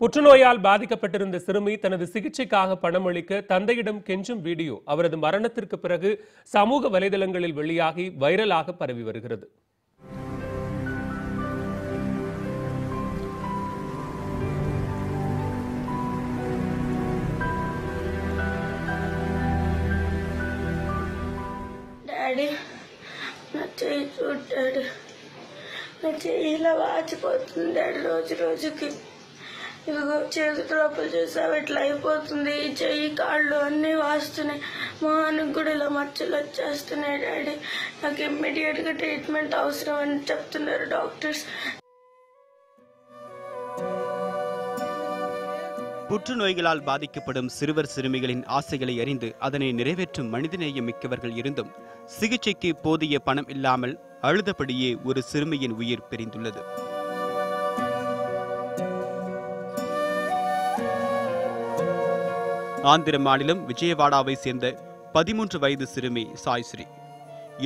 புற்றுநோயால் பாதிக்கப்பட்டிருந்த சிறுமி தனது சிகிச்சைக்காக பணம் அளிக்க தந்தையிடம் கெஞ்சும் வீடியோ அவரது மரணத்திற்கு பிறகு சமூக வலைதளங்களில் வெளியாகி வைரலாக பரவி வருகிறது. ఇలా వాచిపోతుంది డాడీ రోజు రోజుకి. ఇదిగో చేతి డ్రాపులు చూసావు ఇట్లా అయిపోతుంది. ఈ చెయ్యి కాళ్ళు అన్నీ వాస్తున్నాయి. మొహానికి కూడా ఇలా మచ్చలు వచ్చేస్తున్నాయి డాడీ. నాకు ఇమ్మీడియట్ గా ట్రీట్మెంట్ అవసరం అని చెప్తున్నారు డాక్టర్స్. புற்றுநோய்களால் பாதிக்கப்படும் சிறுவர் சிறுமிகளின் ஆசைகளை அறிந்து அதனை நிறைவேற்றும் மனிதநேயம் மிக்கவர்கள் இருந்தும் சிகிச்சைக்கு போதிய பணம் இல்லாமல் அழுதபடியே ஒரு சிறுமியின் உயிர் பிரிந்துள்ளது. ஆந்திர மாநிலம் விஜயவாடாவை சேர்ந்த 13 வயது சிறுமி சாய்ஸ்ரீ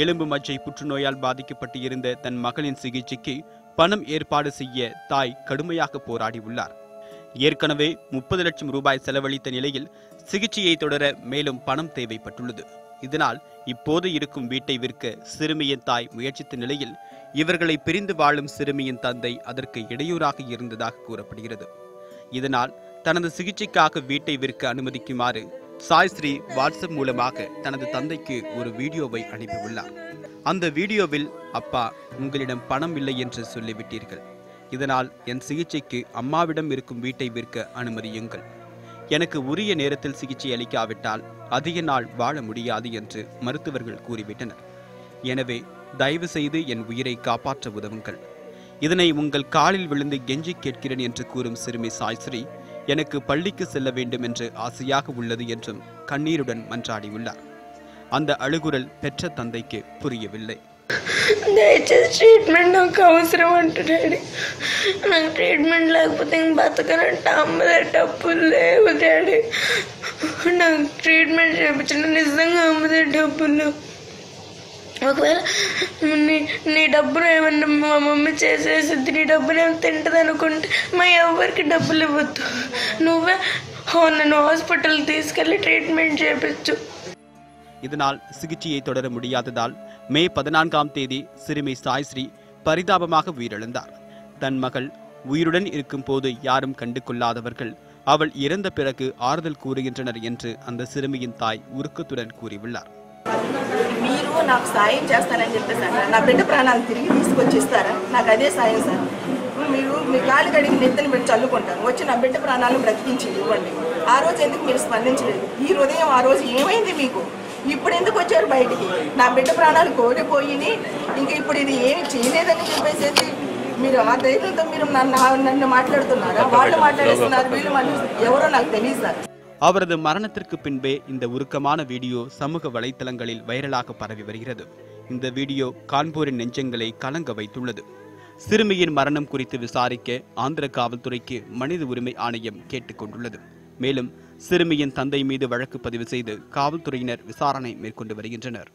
எலும்பு மஜ்ஜை புற்றுநோயால் பாதிக்கப்பட்டு இருந்த தன் மகளின் சிகிச்சைக்கு பணம் ஏற்பாடு செய்ய தாய் கடுமையாக போராடி உள்ளார். ஏற்கனவே 30 லட்சம் ரூபாய் செலவழித்த நிலையில் சிகிச்சையை தொடர மேலும் பணம் தேவைப்பட்டுள்ளது. இதனால் இப்போது இருக்கும் வீட்டை விற்க சிறுமியின் தாய் முயற்சித்த நிலையில் இவர்களை பிரிந்து வாழும் சிறுமியின் தந்தை அதற்கு இடையூறாக இருந்ததாக கூறப்படுகிறது. இதனால் தனது சிகிச்சைக்காக வீட்டை விற்க அனுமதிக்குமாறு சாய்ஸ்ரீ வாட்ஸ்அப் மூலமாக தனது தந்தைக்கு ஒரு வீடியோவை அனுப்பியுள்ளார். அந்த வீடியோவில், அப்பா, உங்களிடம் பணம் இல்லை என்று சொல்லிவிட்டீர்கள். இதனால் என் சிகிச்சைக்கு அம்மாவிடம் இருக்கும் வீட்டை விற்க அனுமதியுங்கள். எனக்கு உரிய நேரத்தில் சிகிச்சை அளிக்காவிட்டால் அதிக நாள் வாழ முடியாது என்று மருத்துவர்கள் கூறிவிட்டனர். எனவே தயவு செய்து என் உயிரை காப்பாற்ற உதவுங்கள். இதனை உங்கள் காலில் விழுந்து கெஞ்சி கேட்கிறேன் என்று கூறும் சிறுமி சாய்ஸ்ரீ, எனக்கு பள்ளிக்கு செல்ல வேண்டும் என்று ஆசையாக உள்ளது என்றும் கண்ணீருடன் மன்றாடியுள்ளார். அந்த அழுகுரல் பெற்ற தந்தைக்கு புரியவில்லை. దయచేసి ట్రీట్మెంట్ నాకు అవసరం అంటున్నాడు. నాకు ట్రీట్మెంట్ లేకపోతే ఇంక బతకనంట. అమ్మ దగ్గర డబ్బులు లేవు డాడీ. నాకు ట్రీట్మెంట్ చేయించిన నిజంగా అమ్మ దగ్గర డబ్బులు. ఒకవేళ నీ డబ్బులు ఏమన్నా మా మమ్మీ చేసేసిద్ది, నీ డబ్బులు ఏమైనా తింటుంది అనుకుంటే మా ఎవరికి డబ్బులు ఇవ్వద్దు. నువ్వే నన్ను హాస్పిటల్కి తీసుకెళ్ళి ట్రీట్మెంట్ చేయించు. இதனால் சிகிச்சையை தொடர முடியாததால் மே 14ஆம் தேதி சிறுமி சாய்ஸ்ரீ பரிதாபமாக உயிரிழந்தார். தன் மகள் உயிருடன் இருக்கும் போது யாரும் கண்டு கொள்ளாதவர்கள் அவள் இறந்த பிறகு ஆறுதல் கூறுகின்றனர் என்று அந்த சிறுமியின் தாய் உருக்கத்துடன் கூறியுள்ளார். మీరు నాకు సాయం చేస్తారని చెప్పేసారు. నా బిడ్డ ప్రాణాలు తిరిగి తీసుకొచ్చి ఇస్తారా? నాకు అదే సాయం సార్. మీరు మీ కాళ్ళు కడిగి నెత్తని పెట్టి చల్లుకుంటాను. వచ్చి నా బిడ్డ ప్రాణాలను బ్రతికించి ఇవ్వండి. ఆ రోజు ఎందుకు మీరు స్పందించలేదు? ఈ హృదయం ఆ రోజు ఏమైంది మీకు? ఇప్పుడు ఎందుకు వచ్చారు బయటికి? నా బిడ్డ ప్రాణాలు కోల్పోయి ఇంక ఇప్పుడు ఇది ఏమి చేయలేదని చెప్పేసి మీరు ఆ ధైర్యంతో మీరు నన్ను మాట్లాడుతున్నారా? వాళ్ళు మాట్లాడుతున్నారు, వీళ్ళు ఎవరో నాకు తెలియదు సార్. அவரது மரணத்திற்கு பின்பே இந்த உருக்கமான வீடியோ சமூக வலைத்தளங்களில் வைரலாக பரவி வருகிறது. இந்த வீடியோ கான்பூரின் நெஞ்சங்களை கலங்க வைத்துள்ளது. சிறுமியின் மரணம் குறித்து விசாரிக்க ஆந்திர காவல்துறைக்கு மனித உரிமை ஆணையம் கேட்டுக் கொண்டுள்ளது. மேலும் சிறுமியின் தந்தை மீது வழக்கு பதிவு செய்து காவல்துறையினர் விசாரணை மேற்கொண்டு வருகின்றனர்.